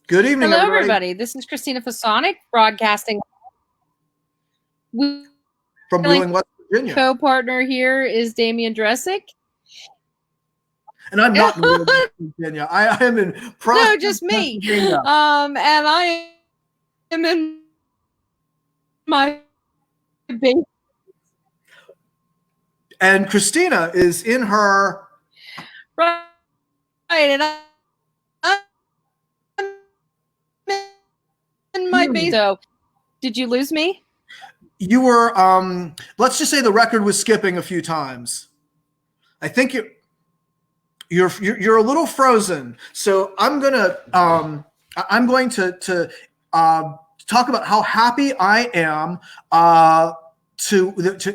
Good evening, Hello, everybody. This is Christina Fasonic, broadcasting. From Wheeling, West Virginia. Co-partner here is Damian Dressick. And I'm not in Wheeling, West Virginia. I am in Prosody. No, just me. And I am in my base. And Christina is in her... Right. And I'm in my base. So, did you lose me? You were, let's just say the record was skipping a few times. I think you're a little frozen. So I'm going to talk about how happy I am to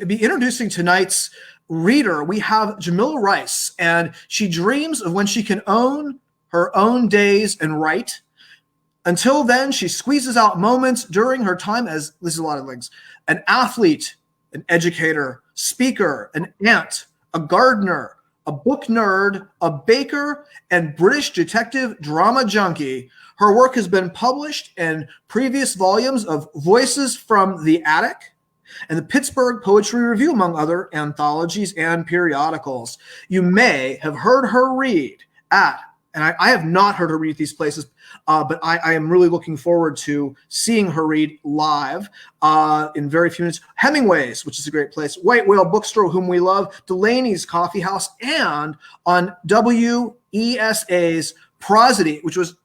be introducing tonight's reader. We have Jamilla Rice, and she dreams of when she can own her own days and write. Until then, she squeezes out moments during her time as, this is a lot of things, an athlete, an educator, speaker, an aunt, a gardener, a book nerd, a baker, and British detective drama junkie. Her work has been published in previous volumes of Voices from the Attic and the Pittsburgh Poetry Review, among other anthologies and periodicals. You may have heard her read at, and I have not heard her read these places, but I am really looking forward to seeing her read live in very few minutes. Hemmingways, which is a great place, White Whale Bookstore, whom we love, Delanie's Coffee House, and on WESA's Prosody, which was,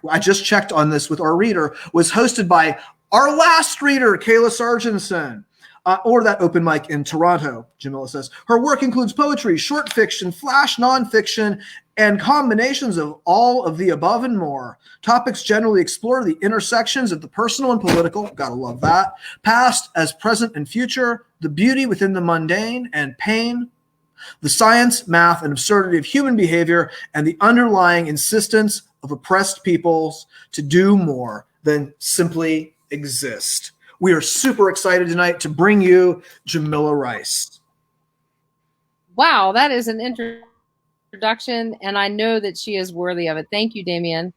I just checked on this with our reader, was hosted by our last reader, Kayla Sargenson. Or that open mic in Toronto, Jamilla says. Her work includes poetry, short fiction, flash nonfiction, and combinations of all of the above and more. Topics generally explore the intersections of the personal and political, gotta love that, past as present and future, the beauty within the mundane and pain, the science, math, and absurdity of human behavior, and the underlying insistence of oppressed peoples to do more than simply exist. We are super excited tonight to bring you Jamilla Rice. Wow, that is an introduction, and I know that she is worthy of it. Thank you, Damian.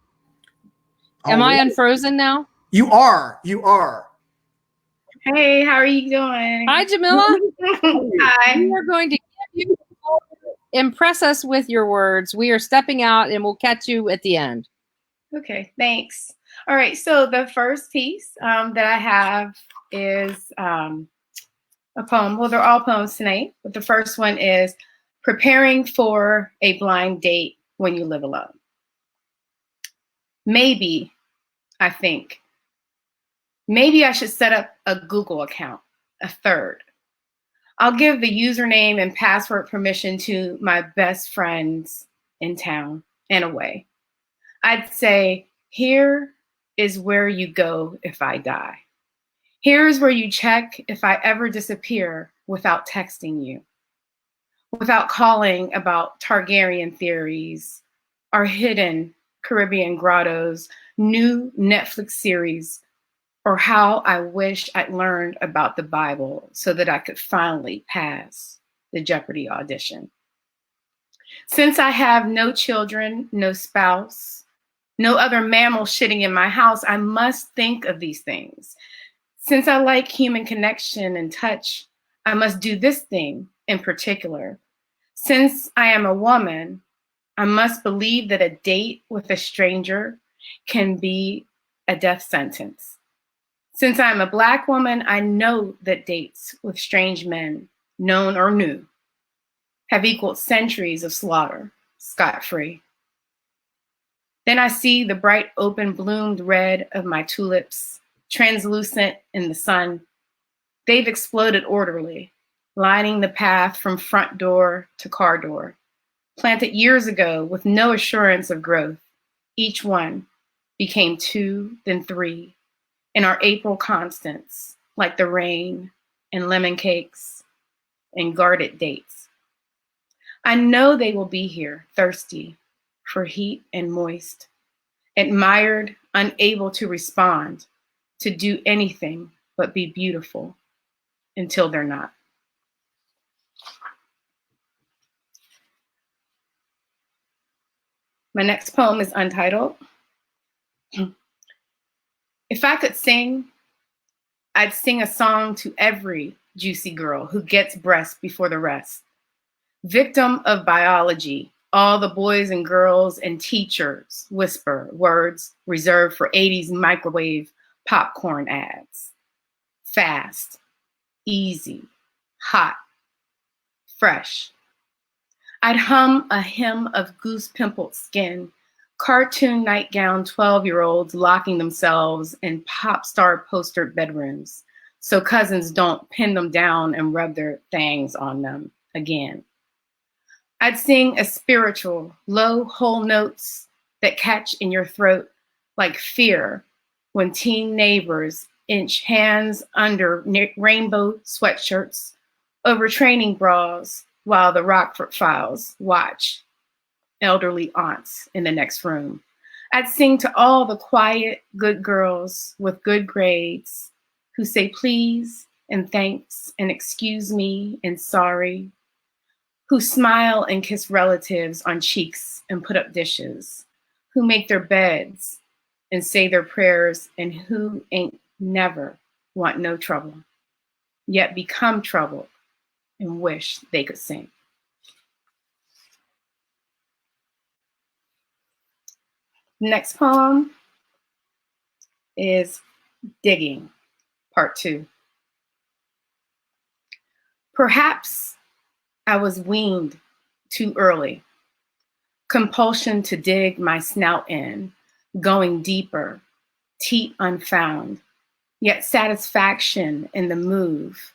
Am I unfrozen now? You are. You are. Hey, how are you doing? Hi, Jamilla. Hi. We are going to give you, impress us with your words. We are stepping out, and we'll catch you at the end. Okay, thanks. All right, so the first piece that I have is a poem. Well, they're all poems tonight, but the first one is Preparing for a Blind Date When You Live Alone. Maybe, I think, maybe I should set up a Google account, a third. I'll give the username and password permission to my best friends in town and away. I'd say, here is where you go if I die. Here's where you check if I ever disappear without texting you, without calling about Targaryen theories, our hidden Caribbean grottos, new Netflix series, or how I wish I'd learned about the Bible so that I could finally pass the Jeopardy audition. Since I have no children, no spouse, no other mammal shitting in my house, I must think of these things. Since I like human connection and touch, I must do this thing in particular. Since I am a woman, I must believe that a date with a stranger can be a death sentence. Since I'm a Black woman, I know that dates with strange men, known or new, have equaled centuries of slaughter, scot-free. Then I see the bright open bloomed red of my tulips, translucent in the sun. They've exploded orderly, lining the path from front door to car door. Planted years ago with no assurance of growth, each one became 2, then 3, in our April constants, like the rain and lemon cakes and guarded dates. I know they will be here, thirsty for heat and moist, admired, unable to respond, to do anything but be beautiful until they're not. My next poem is untitled. If I could sing, I'd sing a song to every juicy girl who gets breast before the rest. Victim of biology, all the boys and girls and teachers whisper words reserved for 80s microwave popcorn ads. Fast, easy, hot, fresh. I'd hum a hymn of goose-pimpled skin, cartoon nightgown 12-year-olds locking themselves in pop star postered bedrooms so cousins don't pin them down and rub their things on them again. I'd sing a spiritual, low whole notes that catch in your throat like fear when teen neighbors inch hands under rainbow sweatshirts over training bras while the Rockford Files watch elderly aunts in the next room. I'd sing to all the quiet, good girls with good grades who say please and thanks and excuse me and sorry, who smile and kiss relatives on cheeks and put up dishes, who make their beds and say their prayers, and who ain't never want no trouble, yet become trouble and wish they could sing. Next poem is Digging, Part 2. Perhaps I was weaned too early. Compulsion to dig my snout in, going deeper, teat unfound, yet satisfaction in the move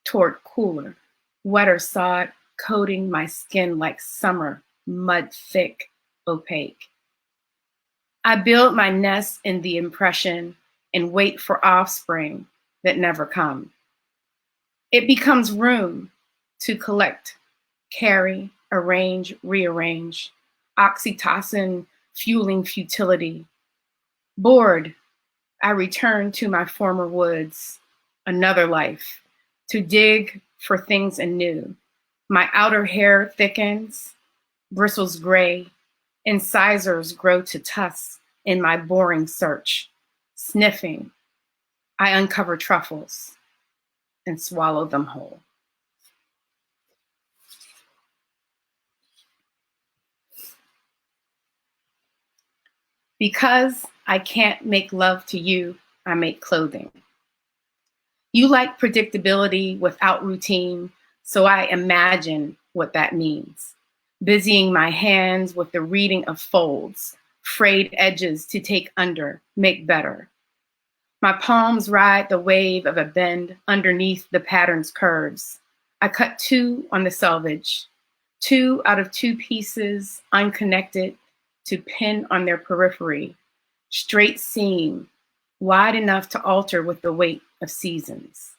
toward cooler, wetter sod coating my skin like summer, mud thick, opaque. I build my nest in the impression and wait for offspring that never come. It becomes room to collect, carry, arrange, rearrange, oxytocin fueling futility. Bored, I return to my former woods, another life, to dig for things anew. My outer hair thickens, bristles gray, incisors grow to tusks in my boring search. Sniffing, I uncover truffles and swallow them whole. Because I can't make love to you, I make clothing. You like predictability without routine, so I imagine what that means. Busying my hands with the reading of folds, frayed edges to take under, make better. My palms ride the wave of a bend underneath the pattern's curves. I cut 2 on the selvage, 2 out of 2 pieces unconnected to pin on their periphery, straight seam, wide enough to alter with the weight of seasons.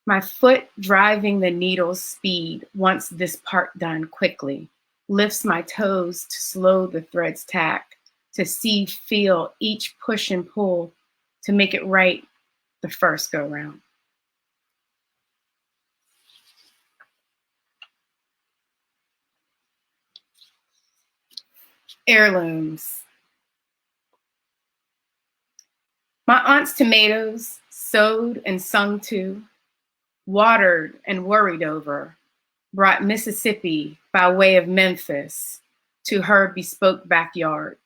My foot driving the needle's speed once this part done quickly, lifts my toes to slow the thread's tack, to see, feel each push and pull to make it right the first go round. Heirlooms. My aunt's tomatoes, sowed and sung to, watered and worried over, brought Mississippi by way of Memphis to her bespoke backyard.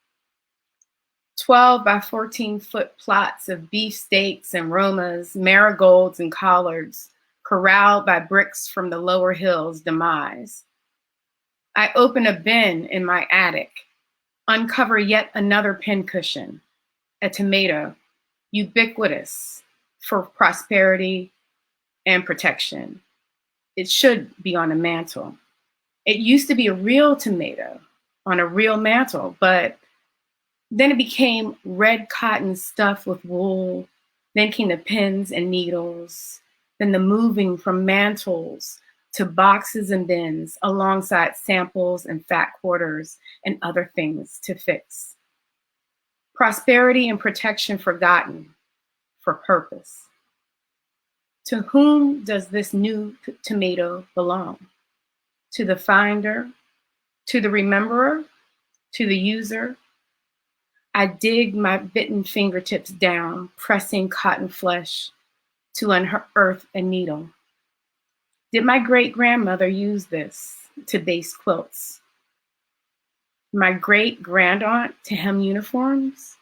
12 by 14-foot plots of beefsteaks and romas, marigolds and collards, corralled by bricks from the lower hill's demise. I open a bin in my attic, uncover yet another pincushion, a tomato, ubiquitous for prosperity and protection. It should be on a mantle. It used to be a real tomato on a real mantle, but then it became red cotton stuffed with wool. Then came the pins and needles. Then the moving from mantles to boxes and bins alongside samples and fat quarters and other things to fix. Prosperity and protection forgotten for purpose. To whom does this new tomato belong? To the finder, to the rememberer, to the user? I dig my bitten fingertips down, pressing cotton flesh to unearth a needle. Did my great-grandmother use this to baste quilts? My great-grandaunt to hem uniforms?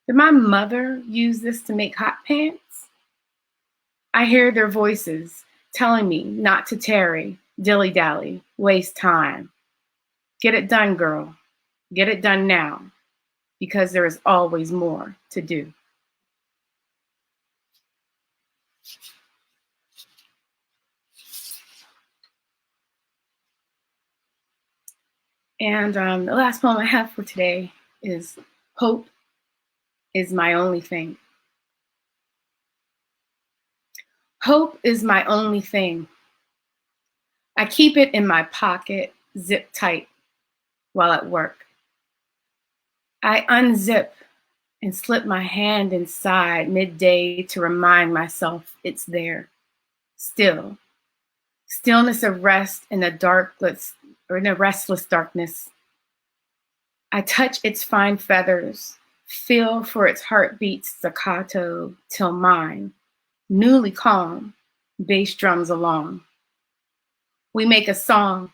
Did my mother use this to make hot pants? I hear their voices telling me not to tarry, dilly-dally, waste time. Get it done, girl. Get it done now, because there is always more to do. And the last poem I have for today is Hope is My Only Thing. Hope is my only thing. I keep it in my pocket, zip tight, while at work. I unzip and slip my hand inside midday to remind myself it's there, still. Stillness of rest in a restless darkness. I touch its fine feathers, feel for its heartbeat's staccato till mine, newly calm, bass drums along. We make a song.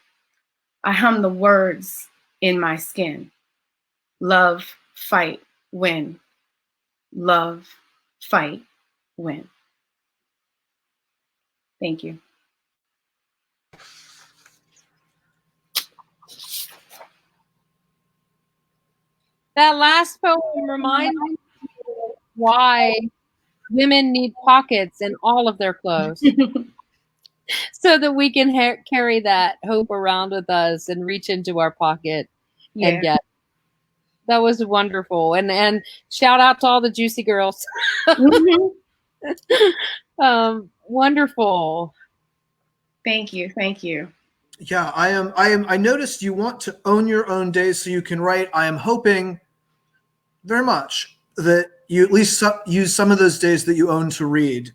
I hum the words in my skin. Love, fight, win. Love, fight, win. Thank you. That last poem reminds me why women need pockets in all of their clothes so that we can carry that hope around with us and reach into our pocket and get. That was wonderful. And shout out to all the juicy girls. Wonderful. Thank you. Thank you. Yeah, I noticed you want to own your own days so you can write. I am hoping very much that you at least use some of those days that you own to read,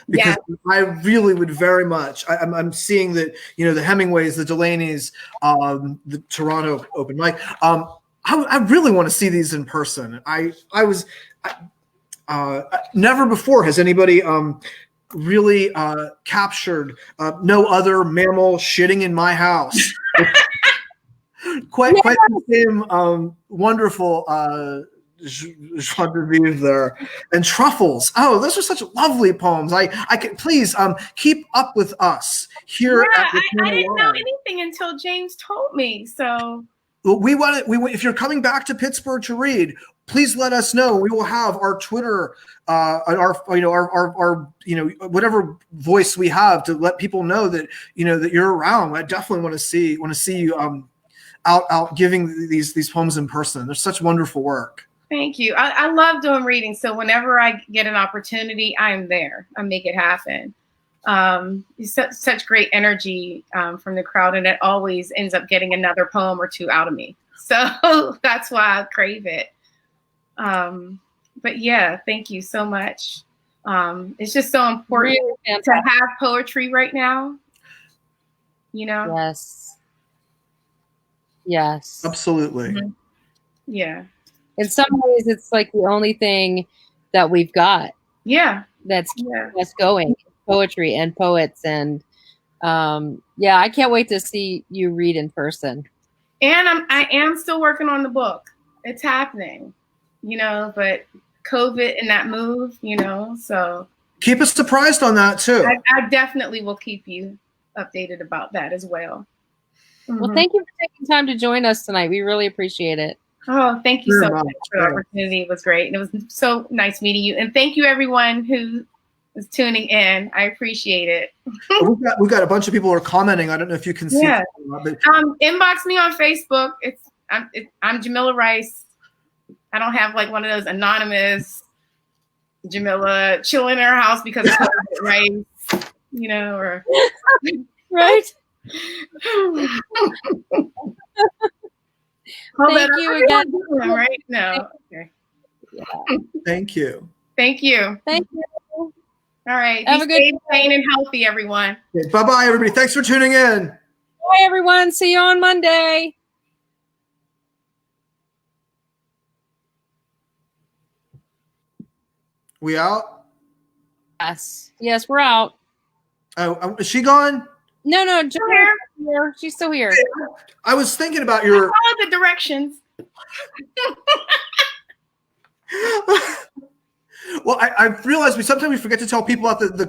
because I really would very much. I'm seeing that, you know, the Hemmingways, the Delanies, the Toronto open mic. I really want to see these in person. Never before has anybody really captured no other mammal shitting in my house. quite the same wonderful joie de vivre there. And truffles. Oh, those are such lovely poems. I can please keep up with us here at the I didn't know anything until James told me. So we if you're coming back to Pittsburgh to read, please let us know. We will have our Twitter, our whatever voice we have to let people know that, you know, that you're around. I definitely want to see you out giving these poems in person. They're such wonderful work. Thank you. I love doing readings. So whenever I get an opportunity, I am there. I make it happen. Such great energy from the crowd, and it always ends up getting another poem or two out of me. So that's why I crave it. But yeah, thank you so much. It's just so important to have poetry right now. You know? Yes. Absolutely. Mm-hmm. Yeah. In some ways, it's like the only thing that we've got. That's going. Poetry and poets. And I can't wait to see you read in person. And I am still working on the book. It's happening, you know, but COVID and that move, you know, so. Keep us surprised on that too. I definitely will keep you updated about that as well. Mm-hmm. Well, thank you for taking time to join us tonight. We really appreciate it. Oh, thank you so much for the opportunity. It was great. And it was so nice meeting you. And thank you everyone who is tuning in. I appreciate it. We've got a bunch of people who are commenting. I don't know if you can see. Yeah. Inbox me on Facebook. I'm Jamilla Rice. I don't have like one of those anonymous Jamilla chilling in her house because of COVID, right? You know, or right. Thank you again. Right? No. Okay. Yeah. Thank you. Thank you. Thank you. All right. Have a good day. Sane and healthy, everyone. Okay, bye-bye, everybody. Thanks for tuning in. Bye, everyone. See you on Monday. We out? Yes, we're out. Oh, is she gone? No, Jamilla's here. She's still here. I was thinking about your. Follow the directions. Well, I realized sometimes we forget to tell people about the